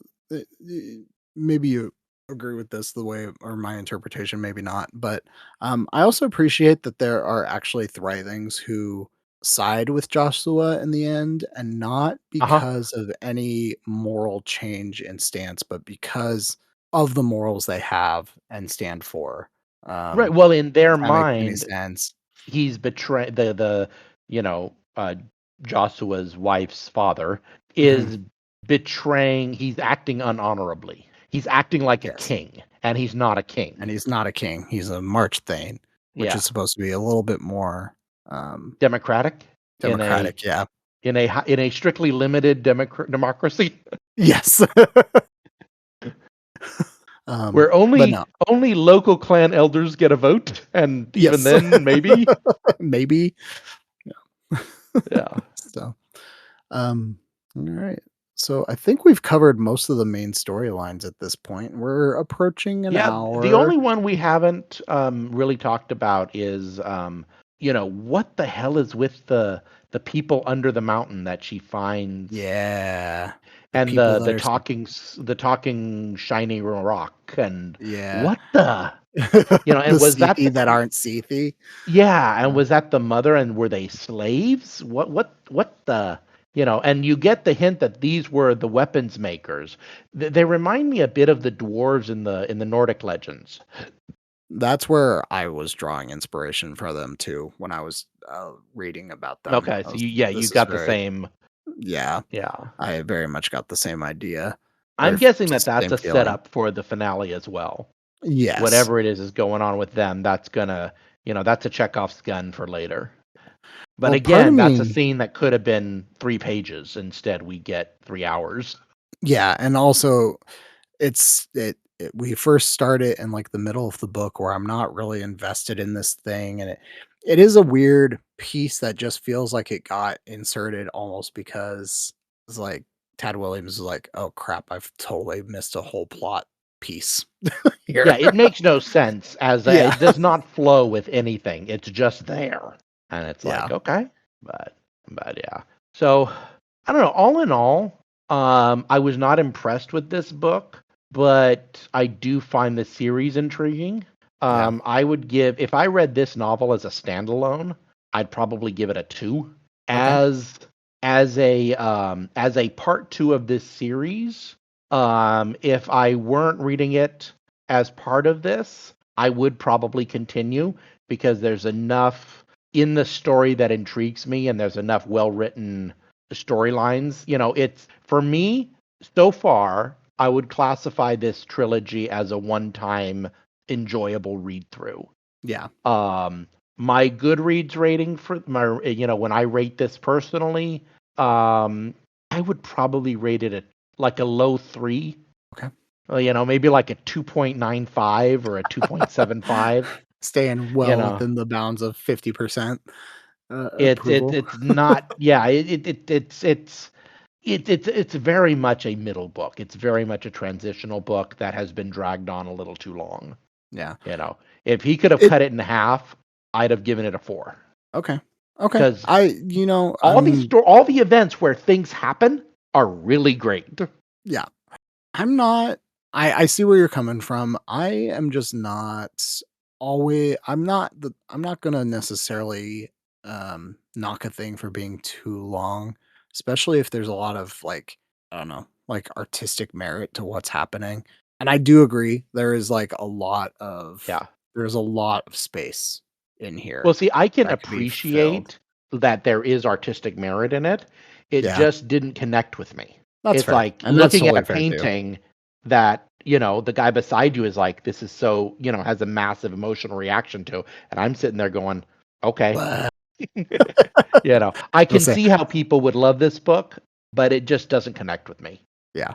maybe you agree with this the way or my interpretation, maybe not, but I also appreciate that there are actually Thrivings who side with Joshua in the end, and not Uh-huh. because of any moral change in stance, but because of the morals they have and stand for. Right. Well, in their If that makes any mind, sense. he's betrayed you know, uh, Joshua's wife's father Mhm. is betraying. He's acting unhonorably. He's acting like a Yes. king, and he's not a king. And he's not a king. He's a March Thane, which Yeah, is supposed to be a little bit more democratic in a democratic. Yeah. in a strictly limited democracy Yes. where But no. only local clan elders get a vote, and even Yes. then, maybe. Maybe. Yeah. So, um, all right. So I think we've covered most of the main storylines at this point. We're approaching an Yeah, the hour. only one we haven't really talked about is what the hell is with the people under the mountain that she finds, Yeah. The and people that the talking shiny rock, and yeah. what the The and was that Seethy that aren't Seethy. yeah, and Uh, was that the mother, and were they slaves? What the and you get the hint that these were the weapons makers. They remind me a bit of the dwarves in the Nordic legends. that's where I was drawing inspiration for them too when I was reading about them. Okay, I so was, you this is got the very, same. yeah, Yeah. I very much got the same idea or I'm guessing that that's same a feeling. setup for the finale as well. Yes. Whatever it is going on with them, that's gonna, that's a Chekhov's gun for later. But Well, part of again, that's a me, scene that could have been 3 pages. Instead, we get 3 hours. yeah, and also we first start it in like the middle of the book where I'm not really invested in this thing, and it is a weird piece that just feels like it got inserted almost because it's like Tad Williams is like, oh crap, I've totally missed a whole plot piece here. Yeah, it makes no sense as Yeah. it does not flow with anything. It's just there, and it's Yeah. like okay, but yeah. So I don't know. All in all, I was not impressed with this book, but I do find the series intriguing. Yeah. I would give if I read this novel as a standalone, I'd probably give it a 2. Okay. As as a part 2 of this series, if I weren't reading it as part of this, I would probably continue because there's enough in the story that intrigues me and there's enough well-written storylines. It's for me so far, I would classify this trilogy as a one-time enjoyable read through. Yeah. Um my Goodreads rating for my when I rate this personally, I would probably rate it at like a low 3. Okay. Maybe like a 2.95 or a 2.75. Staying You well know, within the bounds of 50% it's approval. not. Yeah, it's very much a middle book. It's very much a transitional book that has been dragged on a little too long. Yeah. If he could have It cut it in half, I'd have given it a 4. okay. Okay. Because I'm all the events where things happen are really great. yeah. I'm not I see where you're coming from. I am just not always I'm not gonna necessarily knock a thing for being too long, especially if there's a lot of like, I don't know, like artistic merit to what's happening. And I do agree there is like Yeah. there's a lot of space in Well, here see, I can that could be filled. appreciate that there is artistic merit in it. It Yeah, just didn't connect with me. that's It's fair. like And that's looking at a totally fair too. painting that, the guy beside you is like, this is so, has a massive emotional reaction to. And I'm sitting there going, okay. But I I'll can say see how people would love this book, but it just doesn't connect with me, yeah.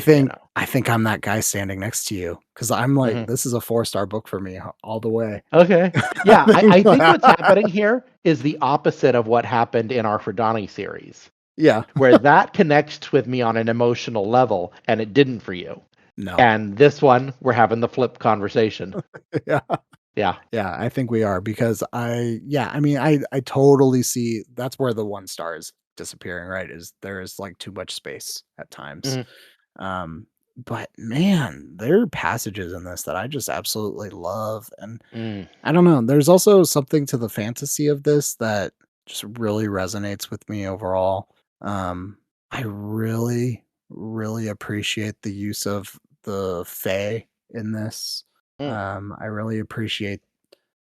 you know. I think I'm that guy standing next to you because 'cause I'm like, Mhm. this is a 4-star book for me all the way. Okay. Yeah, I think I think what's happening here is the opposite of what happened in our Ferdani series, yeah. where that connects with me on an emotional level and it didn't for you. No. And this one, we're having the flip conversation. Yeah. Yeah. Yeah, I think we are because I mean, I totally see that's where the 1 star is disappearing, right? Is there is, like, too much space at times. Mhm. Um, but man, there are passages in this that I just absolutely love, and Mm. I don't know, there's also something to the fantasy of this that just really resonates with me overall. Um, I really, really appreciate the use of the fae in this. Mm.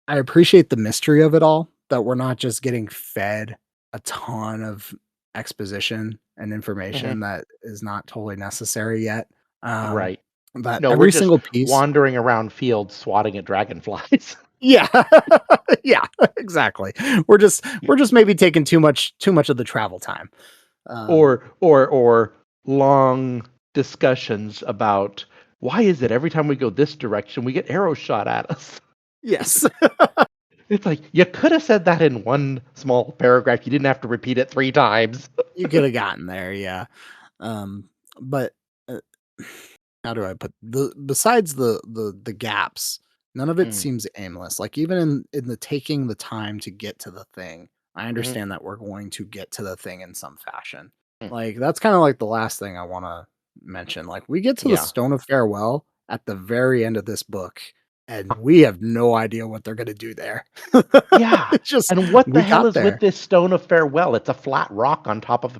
I appreciate the mystery of it all, that we're not just getting fed a ton of exposition and Mhm. information that is not totally necessary yet. Um, Right. but No, we're every just single piece. wandering around fields swatting at dragonflies. Yeah. Yeah, exactly. We're just maybe taking too much of the travel time. Um, or long discussions about why is it every time we go this direction we get arrows shot at us. yes. It's like you could have said that in one small paragraph. You didn't have to repeat it 3 times. You could have gotten there, yeah. Um, but uh, how do I put besides the gaps, none of it Mm, seems aimless. Like even in the taking the time to get to the thing, I mhm, understand that we're going to get to the thing in some fashion. mm. Like that's kind of like the last thing I want to mention. Like we get to the Yeah. Stone of Farewell at the very end of this book, and we have no idea what they're gonna do there. Yeah. It's just And what the we hell got is with there. this stone of farewell? It's a flat rock on top of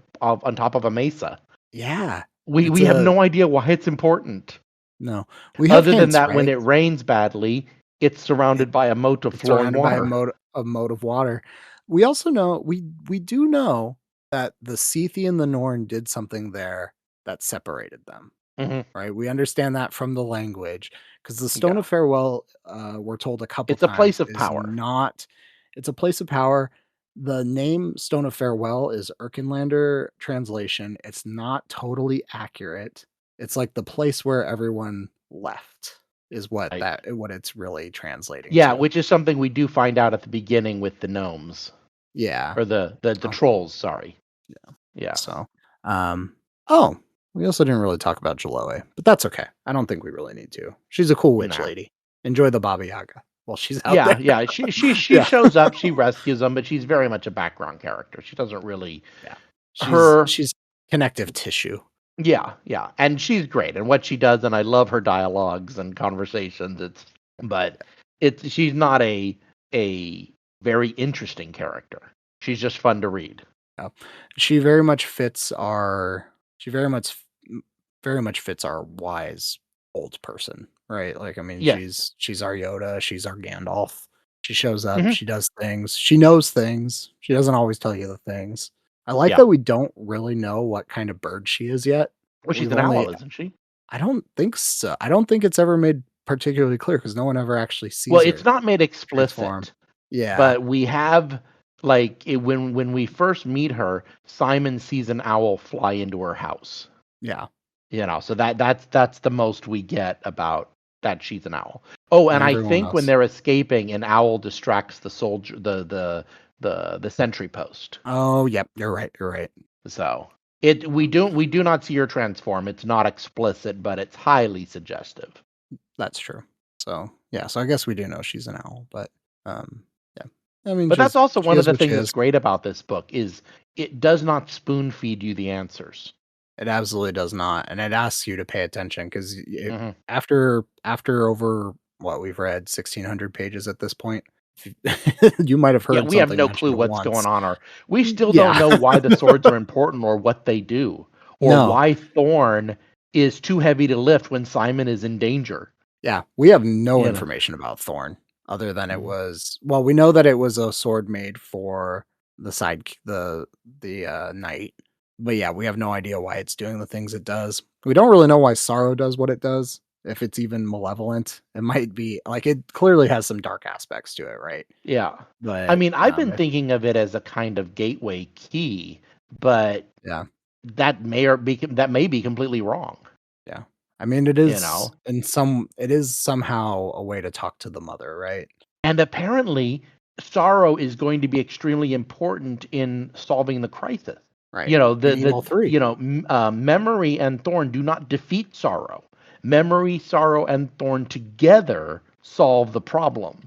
a mesa. Yeah. It's We have a no idea why it's important. no. We have Other than hints, that, when right? it rains badly, it's surrounded by a moat of It's flowing surrounded by water. a moat of water. We also know we do know that the Seethi and the Norn did something there that separated them, Mhm. right? We understand that from the language because the Stone Yeah. of Farewell, we're told a couple It's a place times, of is power. not it's a place of power. The name Stone of Farewell is Erkenlander translation. It's not totally accurate. It's like the place where everyone left is Right. what it's really translating Yeah, to. which is something we do find out at the beginning with the gnomes Yeah. or the Oh, trolls, sorry. yeah. Yeah. So, um, oh, we also didn't really talk about Jaloe, but that's okay. I don't think we really need to. She's a cool witch Nah. lady. Enjoy the Baba Yaga while she's out Yeah, there. yeah. She Yeah. shows up, she rescues them, but she's very much a background character. She doesn't really Yeah. her She's connective tissue. yeah, yeah. And she's great. And what she does, and I love her dialogues and conversations. But she's not a very interesting character. She's just fun to read. Yeah. She very much fits our she very much fits our wise old person, right? Like I mean, Yes. she's our Yoda, she's our Gandalf. She shows up, Hmm. she does things, she knows things. She doesn't always tell you the things. I like Yeah. that we don't really know what kind of bird she is yet. Well, she's We've an only owl, isn't she? I don't think so. I don't think it's ever made particularly clear because no one ever actually Well, sees it's her not made transform. explicit, Yeah. but we have when we first meet her, Simon sees an owl fly into her house. Yeah. So that's the most we get about that she's an owl. Oh, And and I everyone think when else. they're escaping, an owl distracts the soldier, the sentry post. Oh, yep, you're right. You're right. So we do not see her transform. It's not explicit, but it's highly suggestive. That's true. So, yeah, so I guess we do know she's an owl, but, yeah. I mean, But that's also she one of is the what she things that's is. great about this book is it does not spoon feed you the answers. It absolutely does not, and it asks you to pay attention 'cause Hmm. after over what we've read 1,600 pages at this point, you might have Yeah, heard we have something no clue mentioned what's going once. on, or we still don't Yeah. know why the swords are important or what they do, or No. why Thorn is too heavy to lift when Simon is in danger. Yeah, we have no You know. information about Thorn other than it Mhm. was well, we know that it was a sword made for the knight, but yeah, we have no idea why it's doing the things it does. We don't really know why Sorrow does what it does, if it's even malevolent. It might be like, it clearly has some dark aspects to it, right? Yeah. I But, mean, I've been if thinking of it as a kind of gateway key, but yeah, that may be completely wrong. yeah. I mean, You know. it is somehow a way to talk to the mother, right? And apparently, sorrow is going to be extremely important in solving the crisis. Right. We need all 3. Memory and Thorn do not defeat sorrow. Memory, sorrow, and Thorn together solve the problem.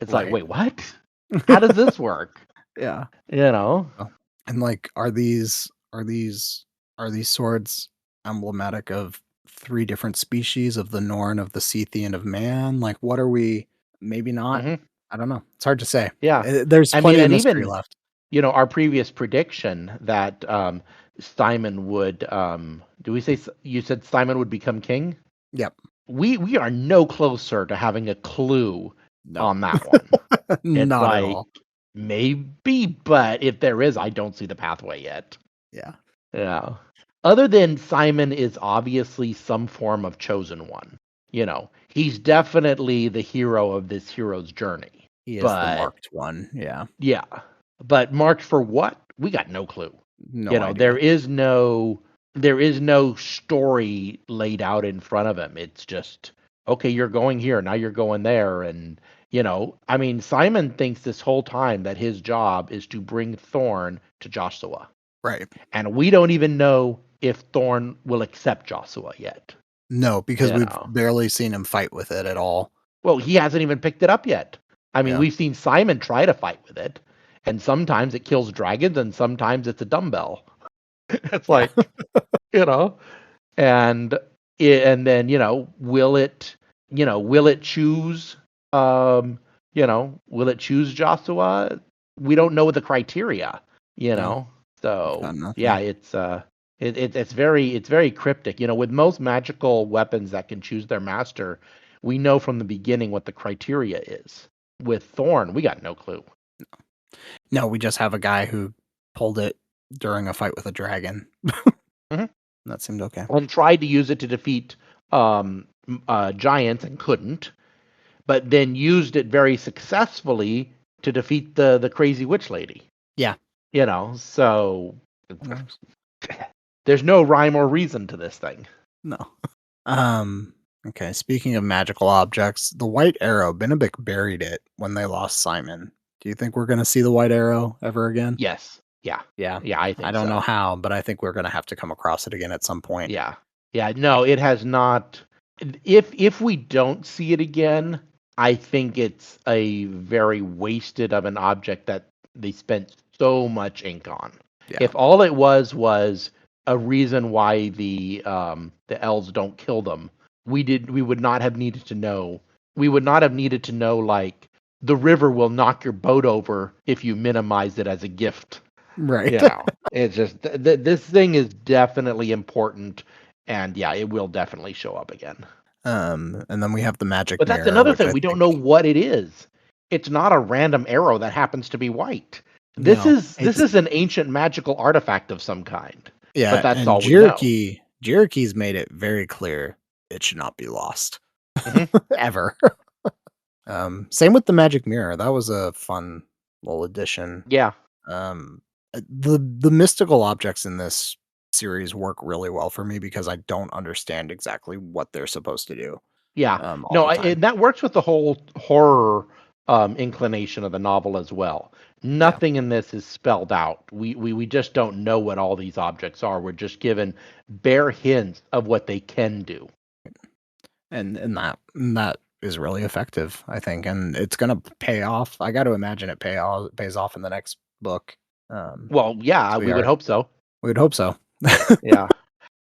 It's like, Right. wait, what? How does this work? Yeah. You know? Oh, and, like, are these swords emblematic of 3 different species of the Norn, of the Seathi, and of man? Like, what are we maybe not? Hmm. I don't know. It's hard to say. Yeah. There's I mean, plenty of and mystery even left. our previous prediction that Simon would do we say you said Simon would become king? Yep. We are no closer to having a clue No. on that one. It's Not at like all. maybe, but if there is, I don't see the pathway yet. Yeah. Yeah. Other than Simon is obviously some form of chosen one. He's definitely the hero of this hero's journey. He is the But marked one. Yeah. yeah, but marked for what? We got no clue. No There idea. is no story laid out in front of him. It's just okay, you're going here, now you're going there, and I mean, Simon thinks this whole time that his job is to bring Thorn to Joshua, Right. and we don't even know if Thorn will accept Joshua yet. No, because we've barely seen him fight with it at all. Well, he hasn't even picked it up yet. I mean, we've seen Simon try to fight with it, and sometimes it kills dragons, and sometimes it's a dumbbell. It's like, and then will it choose will it choose Joshua? We don't know the criteria, So yeah, it's very cryptic. With most magical weapons that can choose their master, we know from the beginning what the criteria is. With Thorn, we got no clue. No, we just have a guy who pulled it during a fight with a dragon. Mm-hmm. That seemed okay. And tried to use it to defeat giants and couldn't, but then used it very successfully to defeat the crazy witch lady. Yeah. So there's no rhyme or reason to this thing. No. Okay, speaking of magical objects, the white arrow, Benedict buried it when they lost Simon. Do you think we're going to see the white arrow ever again? Yes. Yeah. Yeah. I think I don't know how, but I think we're going to have to come across it again at some point. Yeah. Yeah, no, it has not. If we don't see it again, I think it's a very wasted of an object that they spent so much ink on. Yeah. If all it was a reason why the elves don't kill them, we would not have needed to know. We would not have needed to know, like, the river will knock your boat over if you minimize it as a gift. Right. It's just this thing is definitely important, and yeah, it will definitely show up again. And then we have the magic mirror. But that's another thing. We don't know what it is. It's not a random arrow that happens to be white. This is an ancient magical artifact of some kind. Yeah, but that's all we know. Jiraki's made it very clear it should not be lost. Ever. Same with the magic mirror. That was a fun little addition. Yeah. The mystical objects in this series work really well for me because I don't understand exactly what they're supposed to do. Yeah. And that works with the whole horror inclination of the novel as well. Nothing in this is spelled out. We just don't know what all these objects are. We're just given bare hints of what they can do. And that is really effective, I think, and it's gonna pay off. I got to imagine it pays off in the next book. Well, yeah, we would hope so. We would hope so. Yeah.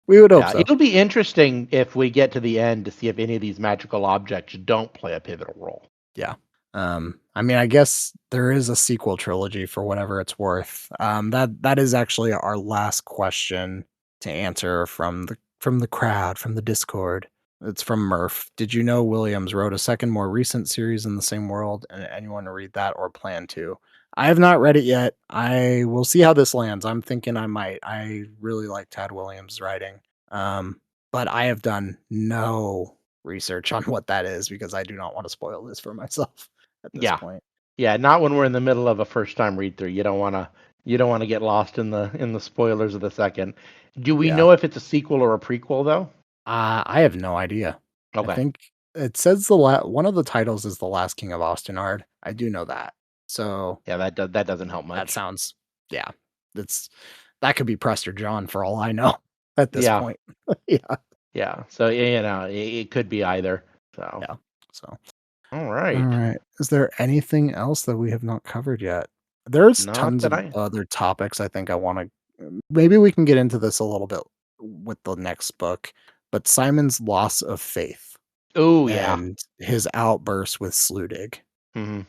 We would hope so. It'll be interesting if we get to the end to see if any of these magical objects don't play a pivotal role. Yeah. I mean, I guess there is a sequel trilogy for whatever it's worth. That is actually our last question to answer from the crowd, from the Discord. It's from Murph. Did you know Williams wrote a second, more recent series in the same world? And anyone to read that or plan to? I have not read it yet. I will see how this lands. I'm thinking I might. I really like Tad Williams' writing. But I have done no research on what that is because I do not want to spoil this for myself at this point. Yeah, not when we're in the middle of a first-time read-through. You don't want to get lost in the spoilers of the second. Do we know if it's a sequel or a prequel though? I have no idea. Okay. I think it says one of the titles is The Last King of Ostenard. I do know that. So yeah, that doesn't help much. That sounds that could be Prester John for all I know at this point. Yeah. So it could be either. So yeah. So all right. Is there anything else that we have not covered yet? There's tons of other topics I think I want to. Maybe we can get into this a little bit with the next book. But Simon's loss of faith. Oh yeah. And his outburst with Sludig. Mm-hmm.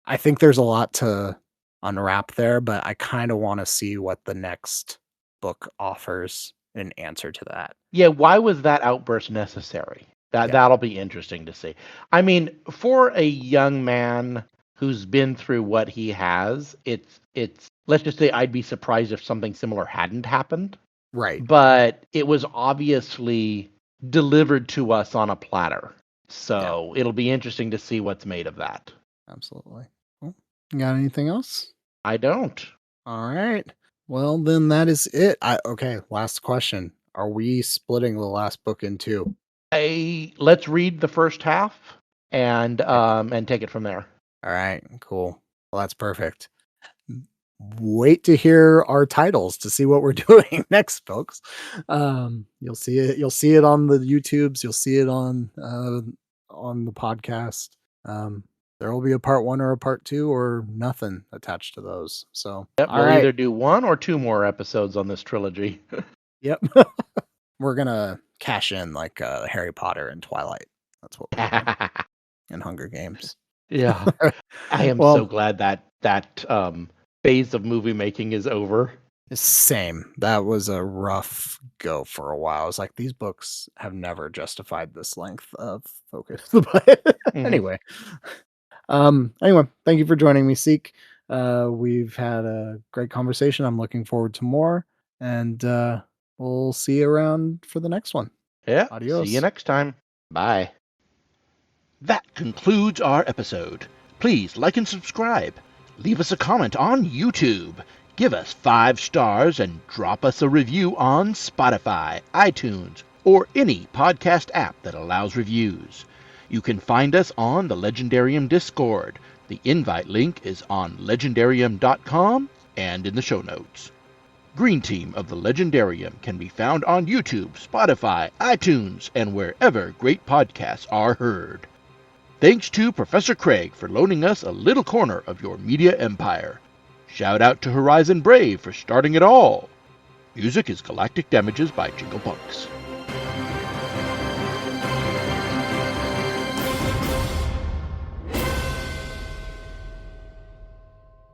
I think there's a lot to unwrap there, but I kind of want to see what the next book offers in answer to that. Yeah, why was that outburst necessary? That'll be interesting to see. I mean, for a young man who's been through what he has, it's let's just say I'd be surprised if something similar hadn't happened. Right. But it was obviously delivered to us on a platter. So it'll be interesting to see what's made of that. Absolutely. Well, you got anything else? I don't. All right. Well, then that is it. Okay, last question. Are we splitting the last book in two? Let's read the first half and take it from there. All right, cool. Well, that's perfect. wait to hear our titles to see what we're doing next, folks. You'll see it. You'll see it on the YouTubes. You'll see it on the podcast. Um, there will be a part 1 or a part 2 or nothing attached to those. So, Yep, all we'll right. either do 1 or 2 more episodes on this trilogy. Yep. We're gonna cash in like Harry Potter and Twilight. That's what we're doing. And Hunger Games. Yeah. I am so Well, glad that phase of movie making is over. same. That was a rough go for a while. I was like, these books have never justified this length of focus. But Mhm. anyway. Anyway, thank you for joining me, Seek. We've had a great conversation. I'm looking forward to more. And we'll see you around for the next one. Yeah, see you Adios. next time. Bye. That concludes our episode. Please like and subscribe. Leave us a comment on YouTube. Give us 5 stars and drop us a review on Spotify, iTunes, or any podcast app that allows reviews. You can find us on the Legendarium Discord. The invite link is on legendarium.com and in the show notes. Green Team of the Legendarium can be found on YouTube, Spotify, iTunes, and wherever great podcasts are heard. Thanks to Professor Craig for loaning us a little corner of your media empire. Shout out to Horizon Brave for starting it all. Music is Galactic Damages by Jingle Punks.